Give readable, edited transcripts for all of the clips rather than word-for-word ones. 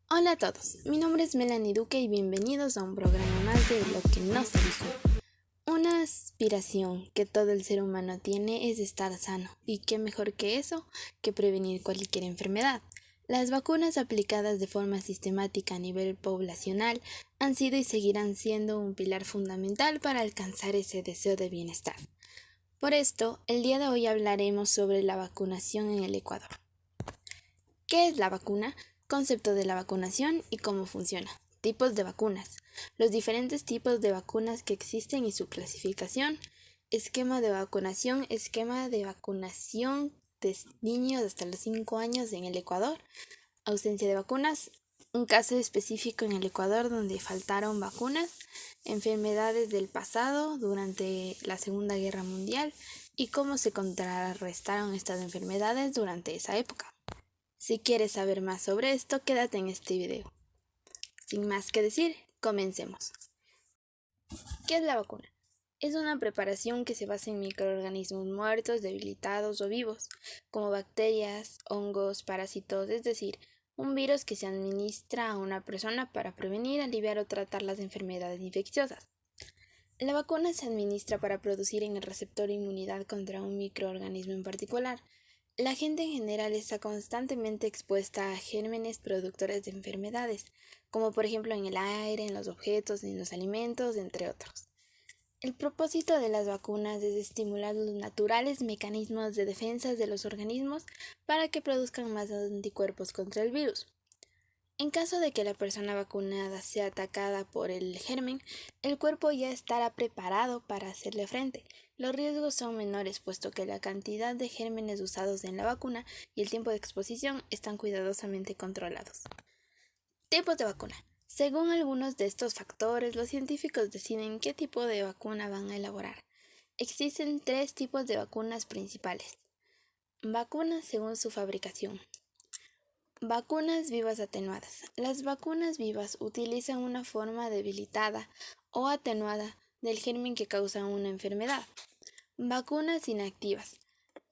Hola a todos, mi nombre es Melanie Duque y bienvenidos a un programa más de Lo que no se dijo. Una aspiración que todo el ser humano tiene es estar sano, y qué mejor que eso que prevenir cualquier enfermedad. Las vacunas aplicadas de forma sistemática a nivel poblacional han sido y seguirán siendo un pilar fundamental para alcanzar ese deseo de bienestar. Por esto, el día de hoy hablaremos sobre la vacunación en el Ecuador. ¿Qué es la vacuna? Concepto de la vacunación y cómo funciona. Tipos de vacunas. Los diferentes tipos de vacunas que existen y su clasificación. Esquema de vacunación. Esquema de vacunación de niños hasta los 5 años en el Ecuador. Ausencia de vacunas. Un caso específico en el Ecuador donde faltaron vacunas. Enfermedades del pasado durante la Segunda Guerra Mundial y cómo se contrarrestaron estas enfermedades durante esa época. Si quieres saber más sobre esto, quédate en este video. Sin más que decir, comencemos. ¿Qué es la vacuna? Es una preparación que se basa en microorganismos muertos, debilitados o vivos, como bacterias, hongos, parásitos, es decir, un virus que se administra a una persona para prevenir, aliviar o tratar las enfermedades infecciosas. La vacuna se administra para producir en el receptor inmunidad contra un microorganismo en particular. La gente en general está constantemente expuesta a gérmenes productores de enfermedades, como por ejemplo en el aire, en los objetos, en los alimentos, entre otros. El propósito de las vacunas es estimular los naturales mecanismos de defensa de los organismos para que produzcan más anticuerpos contra el virus. En caso de que la persona vacunada sea atacada por el germen, el cuerpo ya estará preparado para hacerle frente. Los riesgos son menores puesto que la cantidad de gérmenes usados en la vacuna y el tiempo de exposición están cuidadosamente controlados. Tipos de vacuna. Según algunos de estos factores, los científicos deciden qué tipo de vacuna van a elaborar. Existen 3 tipos de vacunas principales. Vacunas según su fabricación. Vacunas vivas atenuadas. Las vacunas vivas utilizan una forma debilitada o atenuada del germen que causa una enfermedad. Vacunas inactivas.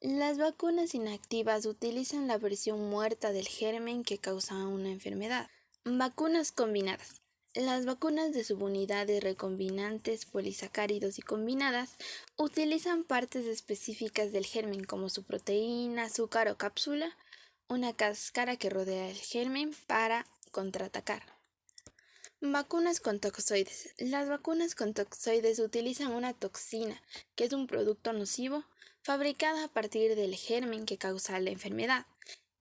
Las vacunas inactivas utilizan la versión muerta del germen que causa una enfermedad. Vacunas combinadas. Las vacunas de subunidades recombinantes, polisacáridos y combinadas utilizan partes específicas del germen como su proteína, azúcar o cápsula, una cáscara que rodea el germen para contraatacar. Vacunas con toxoides. Las vacunas con toxoides utilizan una toxina, que es un producto nocivo, fabricada a partir del germen que causa la enfermedad.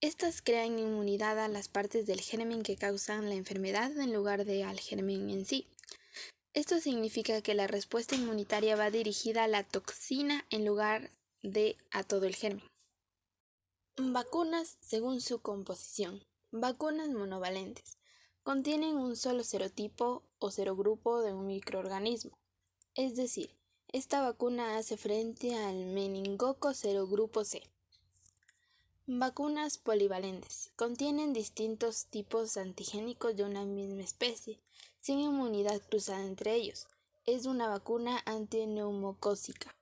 Estas crean inmunidad a las partes del germen que causan la enfermedad en lugar de al germen en sí. Esto significa que la respuesta inmunitaria va dirigida a la toxina en lugar de a todo el germen. Vacunas según su composición. Vacunas monovalentes. Contienen un solo serotipo o serogrupo de un microorganismo. Es decir, esta vacuna hace frente al meningoco serogrupo C. Vacunas polivalentes. Contienen distintos tipos antigénicos de una misma especie, sin inmunidad cruzada entre ellos. Es una vacuna antineumocócica.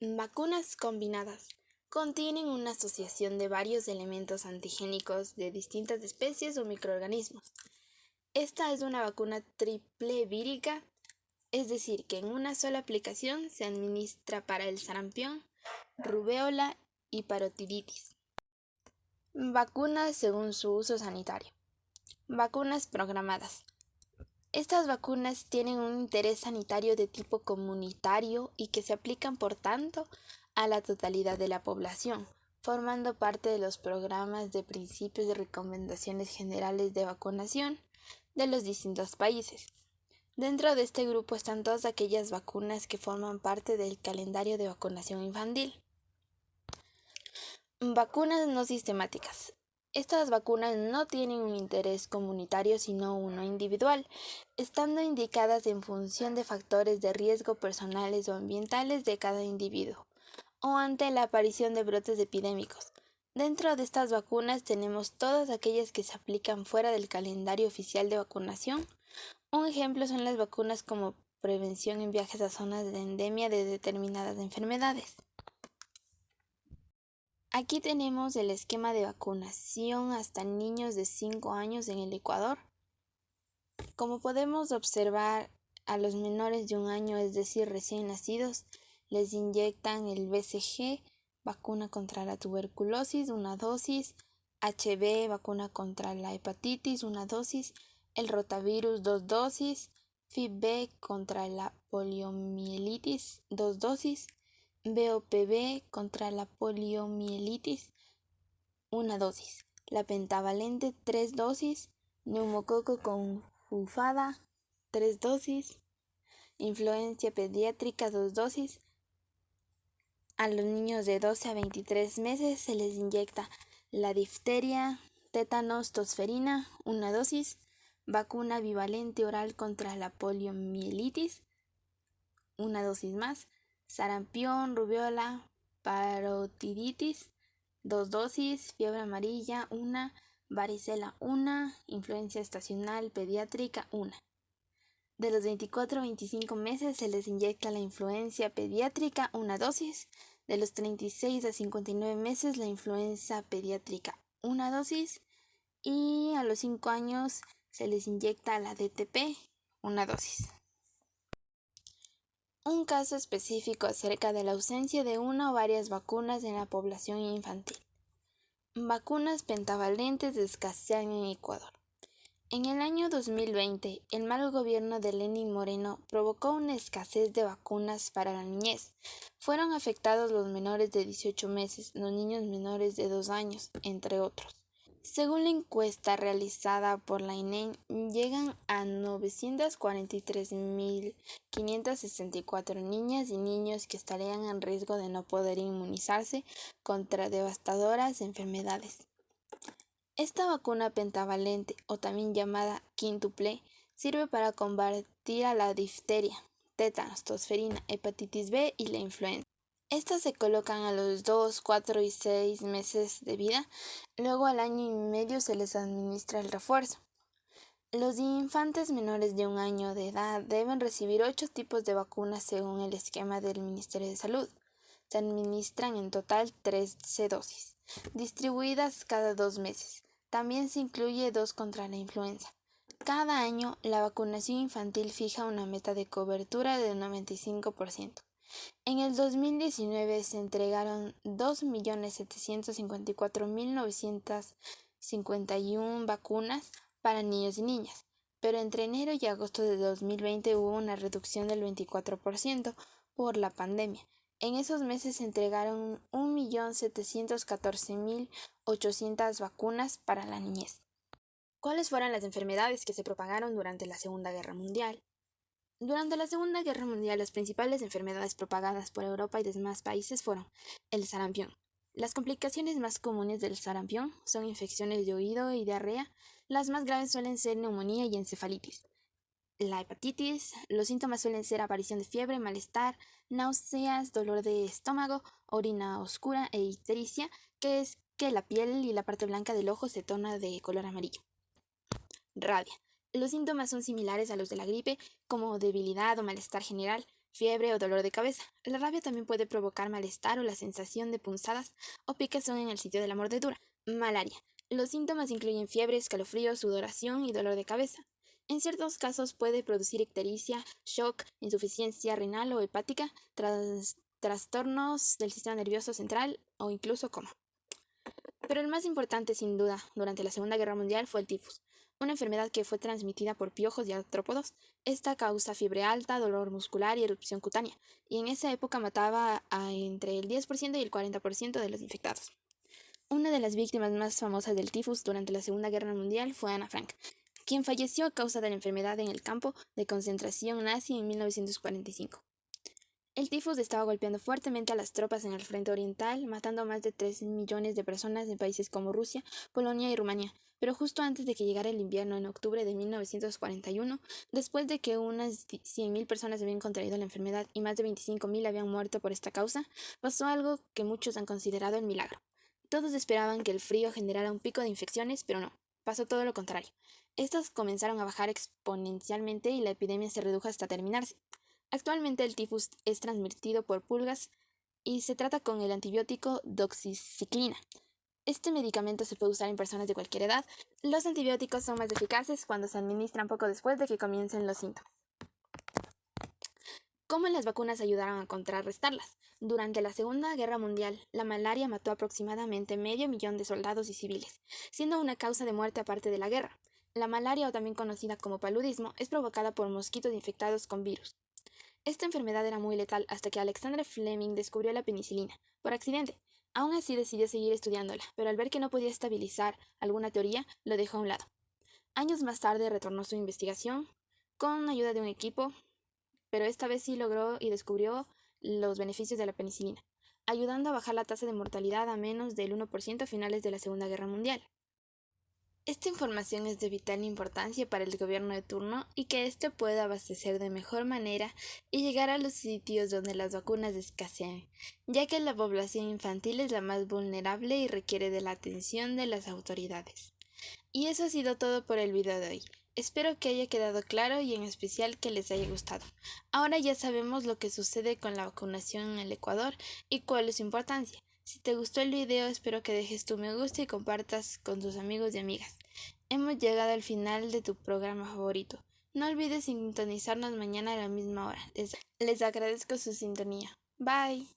Vacunas combinadas. Contienen una asociación de varios elementos antigénicos de distintas especies o microorganismos. Esta es una vacuna triple vírica, es decir, que en una sola aplicación se administra para el sarampión, rubéola y parotiditis. Vacunas según su uso sanitario. Vacunas programadas. Estas vacunas tienen un interés sanitario de tipo comunitario y que se aplican, por tanto, a la totalidad de la población, formando parte de los programas de principios y recomendaciones generales de vacunación de los distintos países. Dentro de este grupo están todas aquellas vacunas que forman parte del calendario de vacunación infantil. Vacunas no sistemáticas. Estas vacunas no tienen un interés comunitario sino uno individual, estando indicadas en función de factores de riesgo personales o ambientales de cada individuo, o ante la aparición de brotes epidémicos. Dentro de estas vacunas tenemos todas aquellas que se aplican fuera del calendario oficial de vacunación. Un ejemplo son las vacunas como prevención en viajes a zonas de endemia de determinadas enfermedades. Aquí tenemos el esquema de vacunación hasta niños de 5 años en el Ecuador. Como podemos observar, a los menores de un año, es decir, recién nacidos, les inyectan el BCG, vacuna contra la tuberculosis, una dosis, HB, vacuna contra la hepatitis, una dosis, el rotavirus, 2 dosis, FIV-B contra la poliomielitis, 2 dosis, BOPV contra la poliomielitis, una dosis, la pentavalente, 3 dosis, neumococo confufada, 3 dosis, influencia pediátrica, 2 dosis. A los niños de 12 a 23 meses se les inyecta la difteria, tétanos, tosferina, una dosis, vacuna bivalente oral contra la poliomielitis, una dosis más, sarampión, rubiola, parotiditis, 2 dosis, fiebre amarilla, una, varicela, una, influencia estacional pediátrica, una. De los 24 a 25 meses se les inyecta la influencia pediátrica, una dosis. De los 36 a 59 meses la influenza pediátrica, una dosis. Y a los 5 años se les inyecta la DTP, una dosis. Un caso específico acerca de la ausencia de una o varias vacunas en la población infantil. Vacunas pentavalentes escasean en Ecuador. En el año 2020, el mal gobierno de Lenín Moreno provocó una escasez de vacunas para la niñez. Fueron afectados los menores de 18 meses, los niños menores de 2 años, entre otros. Según la encuesta realizada por la INEM, llegan a 943.564 niñas y niños que estarían en riesgo de no poder inmunizarse contra devastadoras enfermedades. Esta vacuna pentavalente, o también llamada quíntuple, sirve para combatir a la difteria, tétanos, tosferina, hepatitis B y la influenza. Estas se colocan a los 2, 4 y 6 meses de vida, luego al año y medio se les administra el refuerzo. Los infantes menores de un año de edad deben recibir 8 tipos de vacunas según el esquema del Ministerio de Salud. Se administran en total 13 dosis, distribuidas cada 2 meses. También se incluye 2 contra la influenza. Cada año, la vacunación infantil fija una meta de cobertura del 95%. En el 2019 se entregaron 2.754.951 vacunas para niños y niñas, pero entre enero y agosto de 2020 hubo una reducción del 24% por la pandemia. En esos meses se entregaron 1.714.800 vacunas para la niñez. ¿Cuáles fueron las enfermedades que se propagaron durante la Segunda Guerra Mundial? Durante la Segunda Guerra Mundial, las principales enfermedades propagadas por Europa y demás países fueron el sarampión. Las complicaciones más comunes del sarampión son infecciones de oído y diarrea. Las más graves suelen ser neumonía y encefalitis. La hepatitis, los síntomas suelen ser aparición de fiebre, malestar, náuseas, dolor de estómago, orina oscura e ictericia, que es que la piel y la parte blanca del ojo se torna de color amarillo. Rabia. Los síntomas son similares a los de la gripe, como debilidad o malestar general, fiebre o dolor de cabeza. La rabia también puede provocar malestar o la sensación de punzadas o picazón en el sitio de la mordedura. Malaria. Los síntomas incluyen fiebre, escalofríos, sudoración y dolor de cabeza. En ciertos casos puede producir ictericia, shock, insuficiencia renal o hepática, trastornos del sistema nervioso central o incluso coma. Pero el más importante, sin duda, durante la Segunda Guerra Mundial fue el tifus, una enfermedad que fue transmitida por piojos y artrópodos. Esta causa fiebre alta, dolor muscular y erupción cutánea, y en esa época mataba a entre el 10% y el 40% de los infectados. Una de las víctimas más famosas del tifus durante la Segunda Guerra Mundial fue Ana Frank, quien falleció a causa de la enfermedad en el campo de concentración nazi en 1945. El tifus estaba golpeando fuertemente a las tropas en el frente oriental, matando a más de 3 millones de personas en países como Rusia, Polonia y Rumanía. Pero justo antes de que llegara el invierno en octubre de 1941, después de que unas 100.000 personas habían contraído la enfermedad y más de 25.000 habían muerto por esta causa, pasó algo que muchos han considerado el milagro. Todos esperaban que el frío generara un pico de infecciones, pero no, pasó todo lo contrario. Estas comenzaron a bajar exponencialmente y la epidemia se redujo hasta terminarse. Actualmente el tifus es transmitido por pulgas y se trata con el antibiótico doxiciclina. Este medicamento se puede usar en personas de cualquier edad. Los antibióticos son más eficaces cuando se administran poco después de que comiencen los síntomas. ¿Cómo las vacunas ayudaron a contrarrestarlas? Durante la Segunda Guerra Mundial, la malaria mató aproximadamente 500.000 de soldados y civiles, siendo una causa de muerte aparte de la guerra. La malaria, o también conocida como paludismo, es provocada por mosquitos infectados con virus. Esta enfermedad era muy letal hasta que Alexander Fleming descubrió la penicilina, por accidente. Aún así decidió seguir estudiándola, pero al ver que no podía estabilizar alguna teoría, lo dejó a un lado. Años más tarde retornó su investigación con ayuda de un equipo, pero esta vez sí logró y descubrió los beneficios de la penicilina, ayudando a bajar la tasa de mortalidad a menos del 1% a finales de la Segunda Guerra Mundial. Esta información es de vital importancia para el gobierno de turno y que éste pueda abastecer de mejor manera y llegar a los sitios donde las vacunas escasean, ya que la población infantil es la más vulnerable y requiere de la atención de las autoridades. Y eso ha sido todo por el video de hoy. Espero que haya quedado claro y en especial que les haya gustado. Ahora ya sabemos lo que sucede con la vacunación en el Ecuador y cuál es su importancia. Si te gustó el video, espero que dejes tu me gusta y compartas con tus amigos y amigas. Hemos llegado al final de tu programa favorito. No olvides sintonizarnos mañana a la misma hora. Les agradezco su sintonía. Bye.